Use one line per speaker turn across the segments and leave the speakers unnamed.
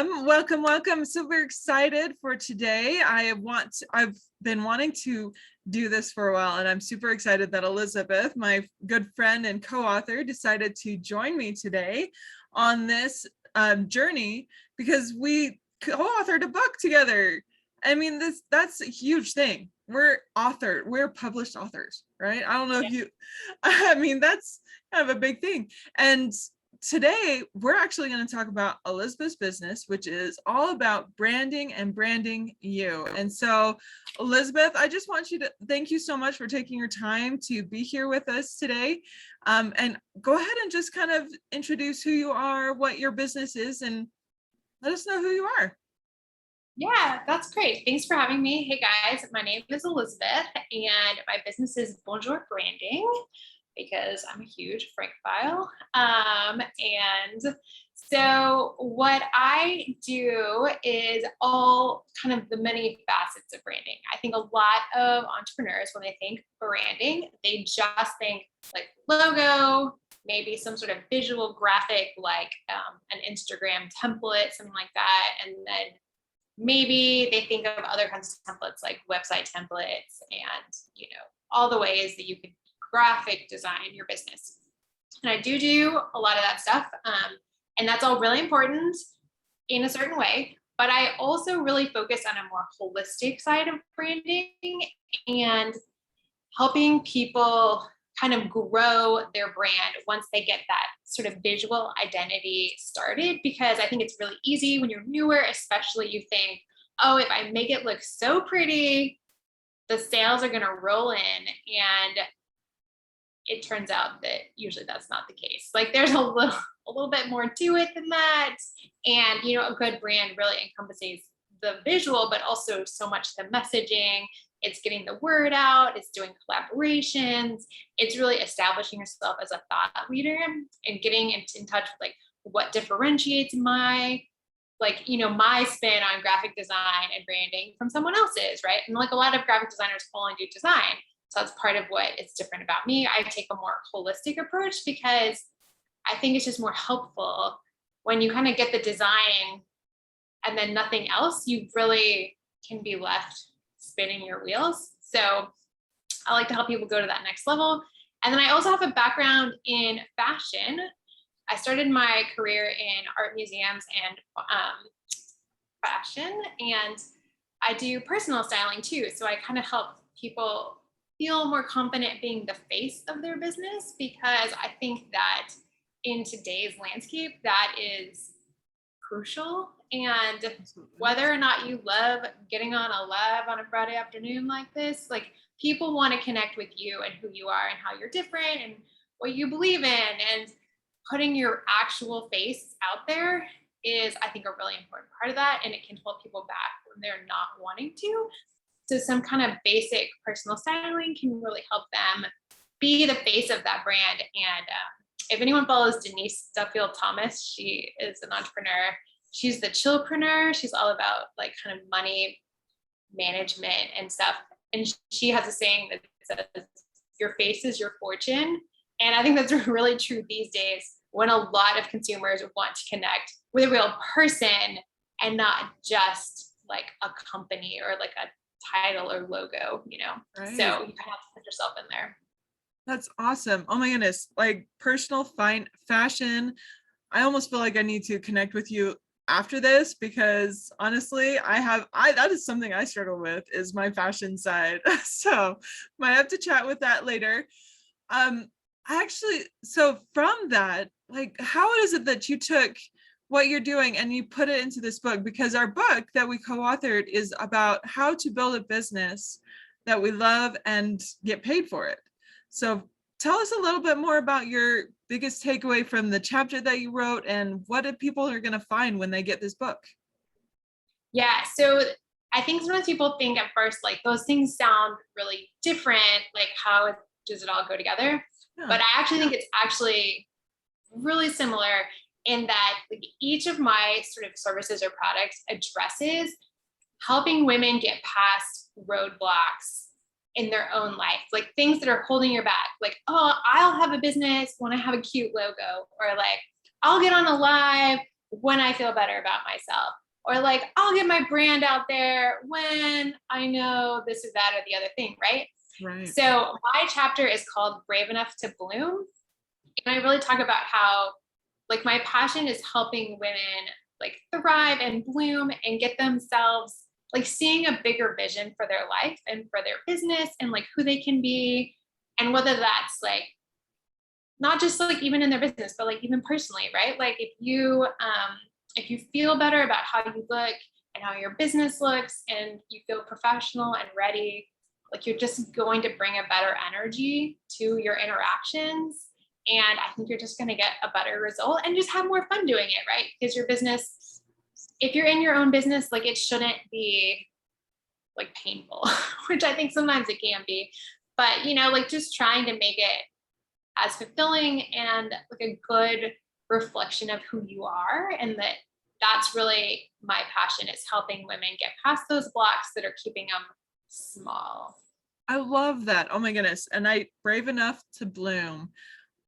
Welcome, welcome. Super excited for today. I've been wanting to do this for a while, and I'm super excited that Elizabeth, my good friend and co-author, decided to join me today on this journey because we co-authored a book together. I mean, that's a huge thing. We're published authors, right? I don't know if you, I mean, that's kind of a big thing. And today, we're actually going to talk about Elizabeth's business, which is all about branding and branding you. And so, Elizabeth, I just want you to thank you so much for taking your time to be here with us today. And go ahead and just kind of introduce who you are, what your business is, and let us know who you are.
Yeah, that's great. Thanks for having me. Hey guys, my name is Elizabeth and my business is Bonjour Branding because I'm a huge Francophile. And so what I do is all kind of the many facets of branding. I think a lot of entrepreneurs, when they think branding, they just think like logo, maybe some sort of visual graphic like an Instagram template, something like that. And then maybe they think of other kinds of templates like website templates and, all the ways that you could graphic design your business. And I do a lot of that stuff. And that's all really important in a certain way. But I also really focus on a more holistic side of branding and helping people kind of grow their brand once they get that sort of visual identity started, because I think it's really easy when you're newer, especially you think, oh, if I make it look so pretty, the sales are going to roll in. And it turns out that usually that's not the case. Like there's a little bit more to it than that. And, a good brand really encompasses the visual, but also so much the messaging. It's getting the word out, it's doing collaborations, it's really establishing yourself as a thought leader and getting in touch with like what differentiates my spin on graphic design and branding from someone else's, right? And like a lot of graphic designers only do design. So that's part of what is different about me. I take a more holistic approach because I think it's just more helpful when you kind of get the design and then nothing else, you really can be left spinning your wheels. So I like to help people go to that next level. And then I also have a background in fashion. I started my career in art museums and fashion, and I do personal styling too. So I kind of help people feel more confident being the face of their business, because I think that in today's landscape, that is crucial. And whether or not you love getting on a live on a Friday afternoon like this, like people want to connect with you and who you are and how you're different and what you believe in, and putting your actual face out there is, I think, a really important part of that. And it can hold people back when they're not wanting to. So some kind of basic personal styling can really help them be the face of that brand. And if anyone follows Denise Duffield Thomas, she is an entrepreneur. She's the chillpreneur. She's all about like kind of money management and stuff. And she has a saying that says, your face is your fortune. And I think that's really true these days when a lot of consumers want to connect with a real person and not just like a company or like a title or logo, Right. So you kind of have to put yourself in there.
That's awesome. Oh my goodness. Like personal fashion. I almost feel like I need to connect with you after this, because honestly, that is something I struggle with, is my fashion side. So might have to chat with that later. So from that, like, how is it that you took what you're doing and you put it into this book? Because our book that we co-authored is about how to build a business that we love and get paid for it. So tell us a little bit more about your biggest takeaway from the chapter that you wrote, and what people are going to find when they get this book.
Yeah, so I think sometimes people think at first, like, those things sound really different, like how does it all go together? Yeah. But I actually think it's actually really similar in that like, each of my sort of services or products addresses helping women get past roadblocks in their own life, like things that are holding you back, like, oh, I'll have a business when I have a cute logo, or like, I'll get on a live when I feel better about myself. Or like, I'll get my brand out there when I know this or that or the other thing, right?
Right.
So my chapter is called Brave Enough to Bloom. And I really talk about how like my passion is helping women like thrive and bloom and get themselves like seeing a bigger vision for their life and for their business and like who they can be. And whether that's like not just like even in their business, but like even personally, right? Like if you feel better about how you look and how your business looks and you feel professional and ready, like you're just going to bring a better energy to your interactions. And I think you're just going to get a better result and just have more fun doing it, right? Because your business, if you're in your own business, like it shouldn't be like painful, which I think sometimes it can be, but you know, like just trying to make it as fulfilling and like a good reflection of who you are. And that's really my passion, is helping women get past those blocks that are keeping them small.
I love that. Oh my goodness. And Brave Enough to Bloom.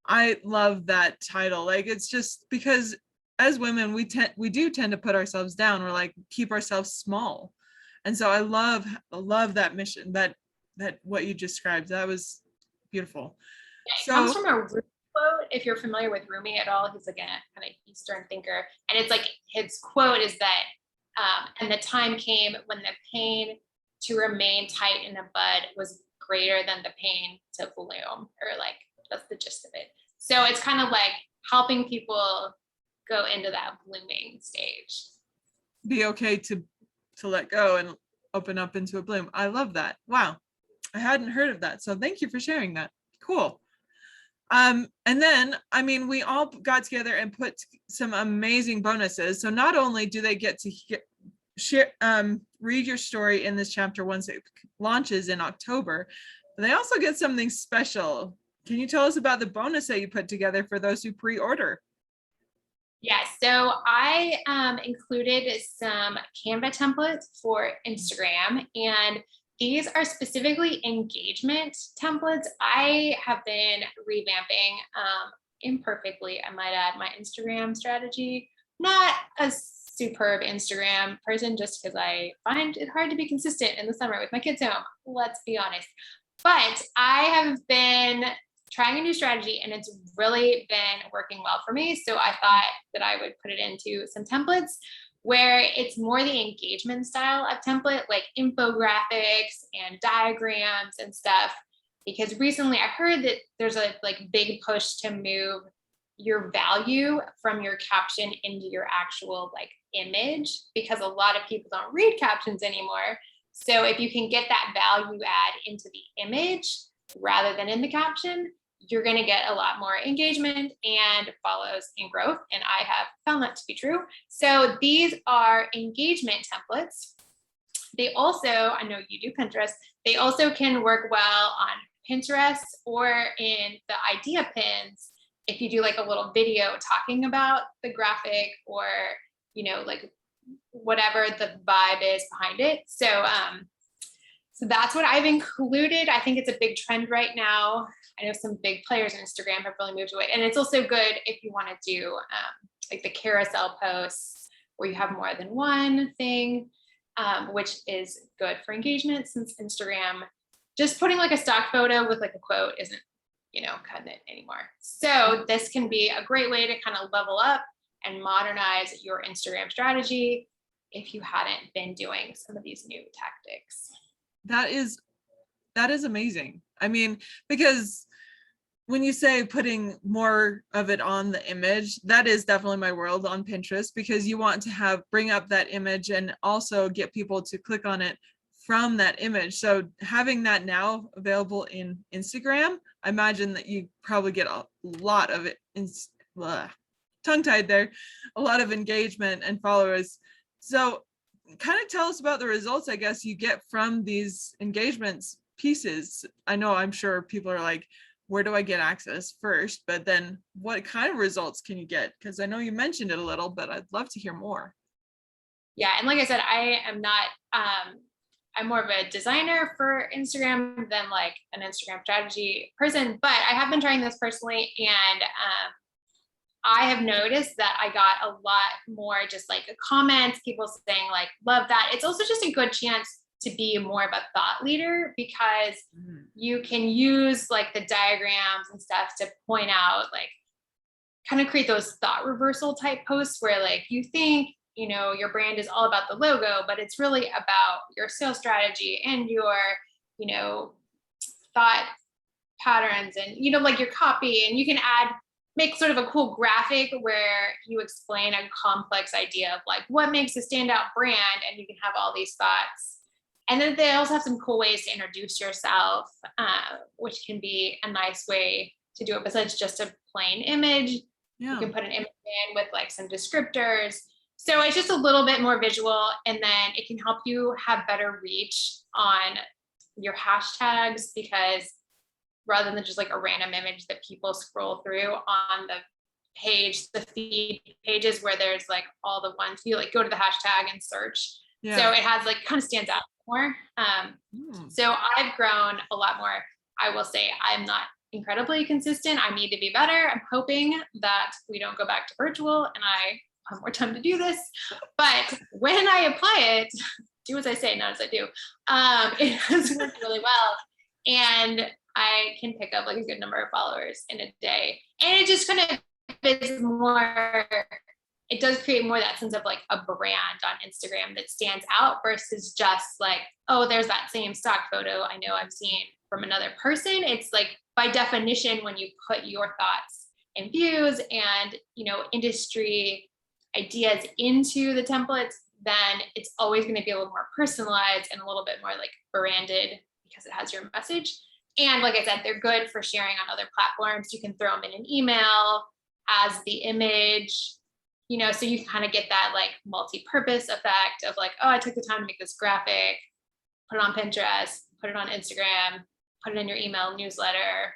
I love that title. Like, it's just because as women, we do tend to put ourselves down, or like keep ourselves small. And so I love that mission, that what you described. That was beautiful.
It comes from a Rumi quote. If you're familiar with Rumi at all, he's like a kind of Eastern thinker. And it's like, his quote is that, and the time came when the pain to remain tight in the bud was greater than the pain to bloom, or like, that's the gist of it. So it's kind of like helping people go into that blooming stage.
Be okay to let go and open up into a bloom. I love that. Wow. I hadn't heard of that. So thank you for sharing that. Cool. And then, I mean, we all got together and put some amazing bonuses. So not only do they get to share, read your story in this chapter once it launches in October, but they also get something special. Can you tell us about the bonus that you put together for those who pre-order?
Yeah, so I included some Canva templates for Instagram, and these are specifically engagement templates. I have been revamping imperfectly, I might add, my Instagram strategy. Not a superb Instagram person, just because I find it hard to be consistent in the summer with my kids home, let's be honest. But I have been trying a new strategy and it's really been working well for me. So I thought that I would put it into some templates where it's more the engagement style of template, like infographics and diagrams and stuff. Because recently I heard that there's a like big push to move your value from your caption into your actual like image, because a lot of people don't read captions anymore. So if you can get that value add into the image rather than in the caption, you're going to get a lot more engagement and follows and growth. And I have found that to be true. So these are engagement templates. They also, I know you do Pinterest, they also can work well on Pinterest or in the idea pins. If you do like a little video talking about the graphic, or, you know, like whatever the vibe is behind it. So that's what I've included. I think it's a big trend right now. I know some big players on Instagram have really moved away. And it's also good if you want to do like the carousel posts where you have more than one thing, which is good for engagement, since Instagram, just putting like a stock photo with like a quote isn't, you know, cutting it anymore. So this can be a great way to kind of level up and modernize your Instagram strategy if you hadn't been doing some of these new tactics.
That is amazing. I mean, because when you say putting more of it on the image, that is definitely my world on Pinterest, because you want to bring up that image and also get people to click on it from that image. So having that now available in Instagram, I imagine that you probably get a lot of it, tongue-tied there, a lot of engagement and followers. So kind of tell us about the results, I guess, you get from these engagements pieces. I'm sure people are like, where do I get access first? But then what kind of results can you get? Because I know you mentioned it a little, but I'd love to hear more.
Yeah, and like I said, I am not, I'm more of a designer for Instagram than like an Instagram strategy person, but I have been trying this personally, and I have noticed that I got a lot more just like comments, people saying like, love that. It's also just a good chance to be more of a thought leader, because you can use like the diagrams and stuff to point out, like kind of create those thought reversal type posts where like you think, you know, your brand is all about the logo, but it's really about your sales strategy and your, you know, thought patterns and, you know, like your copy. And you can make sort of a cool graphic where you explain a complex idea of like what makes a standout brand, and you can have all these thoughts. And then they also have some cool ways to introduce yourself, which can be a nice way to do it besides just a plain image. You can put an image in with like some descriptors. So it's just a little bit more visual, and then it can help you have better reach on your hashtags, because rather than just like a random image that people scroll through on the page, the feed pages where there's like all the ones you like go to the hashtag and search. So it has like kind of stands out more. So I've grown a lot more. I will say I'm not incredibly consistent. I need to be better. I'm hoping that we don't go back to virtual and I have more time to do this. But when I apply it, do as I say, not as I do. It has worked really well. And I can pick up like a good number of followers in a day. And it just kind of is more, it does create more that sense of like a brand on Instagram that stands out versus just like, oh, there's that same stock photo I know I've seen from another person. It's like by definition, when you put your thoughts and views and, you know, industry ideas into the templates, then it's always going to be a little more personalized and a little bit more like branded because it has your message. And like I said, they're good for sharing on other platforms. You can throw them in an email as the image, you know, so you can kind of get that like multi-purpose effect of like, oh, I took the time to make this graphic, put it on Pinterest, put it on Instagram, put it in your email newsletter,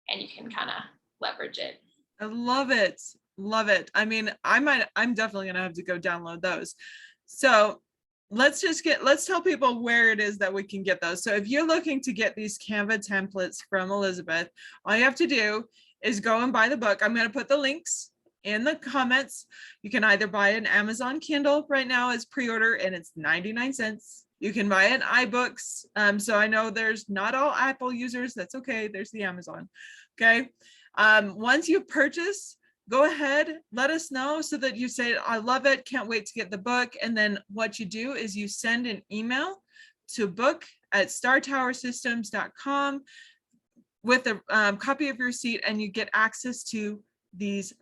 and you can kind of leverage it.
I love it. Love it. I mean, I'm definitely going to have to go download those. So let's tell people where it is that we can get those. So if you're looking to get these Canva templates from Elizabeth, all you have to do is go and buy the book. I'm going to put the links in the comments. You can either buy an Amazon Kindle right now as pre-order, and it's 99 cents. You can buy it in iBooks. So I know there's not all Apple users. That's okay. There's the Amazon. Okay. Once you purchase, go ahead, let us know so that you say, I love it, can't wait to get the book. And then what you do is you send an email to book@startowersystems.com with a copy of your receipt, and you get access to these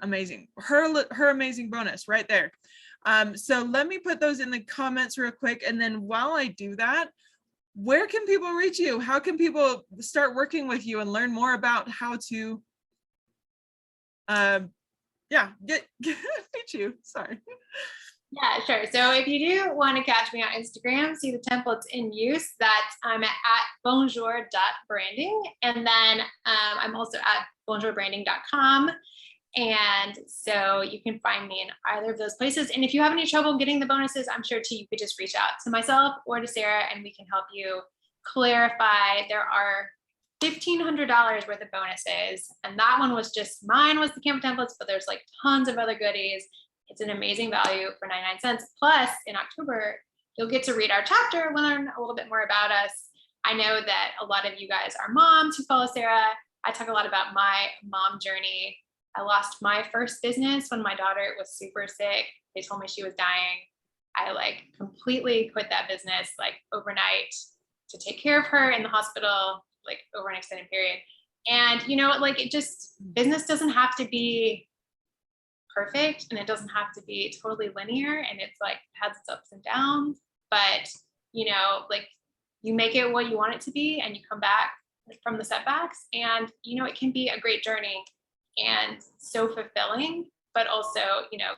her amazing bonus right there. So let me put those in the comments real quick. And then while I do that, where can people reach you? How can people start working with you and learn more about how to reach you? Sorry.
Yeah, sure. So if you do want to catch me on Instagram, see the templates in use, that's I'm at bonjour.branding. And then I'm also at bonjourbranding.com. And so you can find me in either of those places. And if you have any trouble getting the bonuses, I'm sure too, you could just reach out to myself or to Sarah, and we can help you clarify. There are $1,500 worth of bonuses. And that one was just, mine was the Canva templates, but there's like tons of other goodies. It's an amazing value for 99 cents. Plus in October, you'll get to read our chapter, learn a little bit more about us. I know that a lot of you guys are moms who follow Sarah. I talk a lot about my mom journey. I lost my first business when my daughter was super sick. They told me she was dying. I like completely quit that business like overnight to take care of her in the hospital, like over an extended period. And you know, like it just, business doesn't have to be perfect, and it doesn't have to be totally linear, and it's like it has its ups and downs, but you know, like you make it what you want it to be, and you come back from the setbacks, and you know, it can be a great journey and so fulfilling, but also, you know,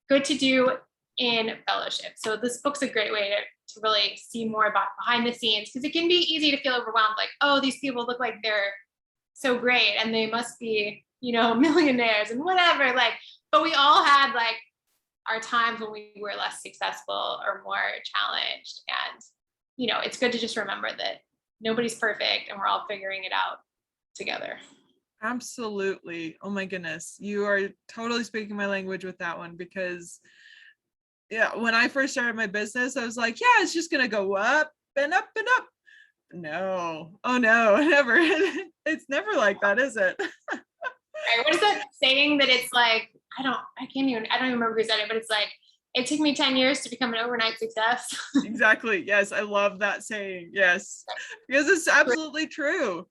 good to do in fellowship. So this book's a great way to really see more about behind the scenes, because it can be easy to feel overwhelmed, like, oh, these people look like they're so great and they must be, you know, millionaires and whatever, like, but we all had like our times when we were less successful or more challenged. And, you know, it's good to just remember that nobody's perfect and we're all figuring it out together.
Absolutely. Oh my goodness. You are totally speaking my language with that one, because yeah, when I first started my business, I was like, yeah, it's just going to go up and up and up. No. Oh no, never. It's never like that, is it?
Right? What is that saying that it's like, I don't even remember who said it, but it's like, it took me 10 years to become an overnight success.
Exactly. Yes. I love that saying. Yes. Because it's absolutely true.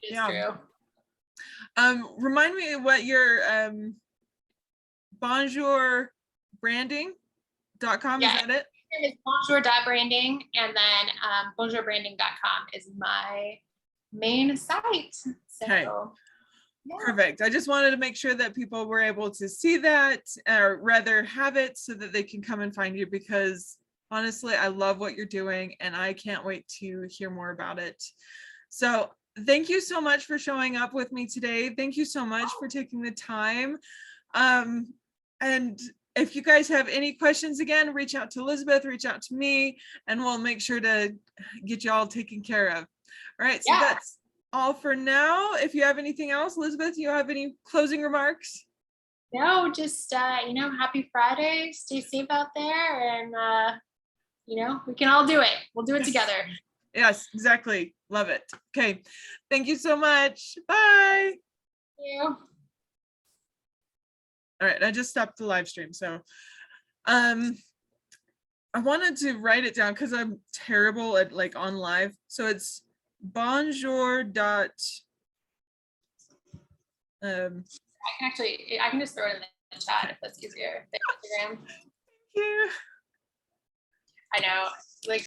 It's
Yeah.
true.
Remind me what your bonjourbranding.com, is that it?
It's bonjour.branding, and then bonjourbranding.com is my main site. So
Okay.
yeah.
Perfect. I just wanted to make sure that people were able to see that, or rather have it, so that they can come and find you, because honestly, I love what you're doing and I can't wait to hear more about it. So thank you so much for showing up with me today. Thank you so much for taking the time. And if you guys have any questions, again, reach out to Elizabeth, reach out to me, and we'll make sure to get you all taken care of. All right. So that's all for now. If you have anything else, Elizabeth, you have any closing remarks?
No, just happy Friday. Stay safe out there, and we can all do it. We'll do it together.
Yes, exactly. Love it. Okay. Thank you so much. Bye.
Thank you.
All right. I just stopped the live stream. So I wanted to write it down because I'm terrible at like on live. So it's bonjour dot
I can just throw it in the chat if that's easier. Instagram.
Thank you.
I know, like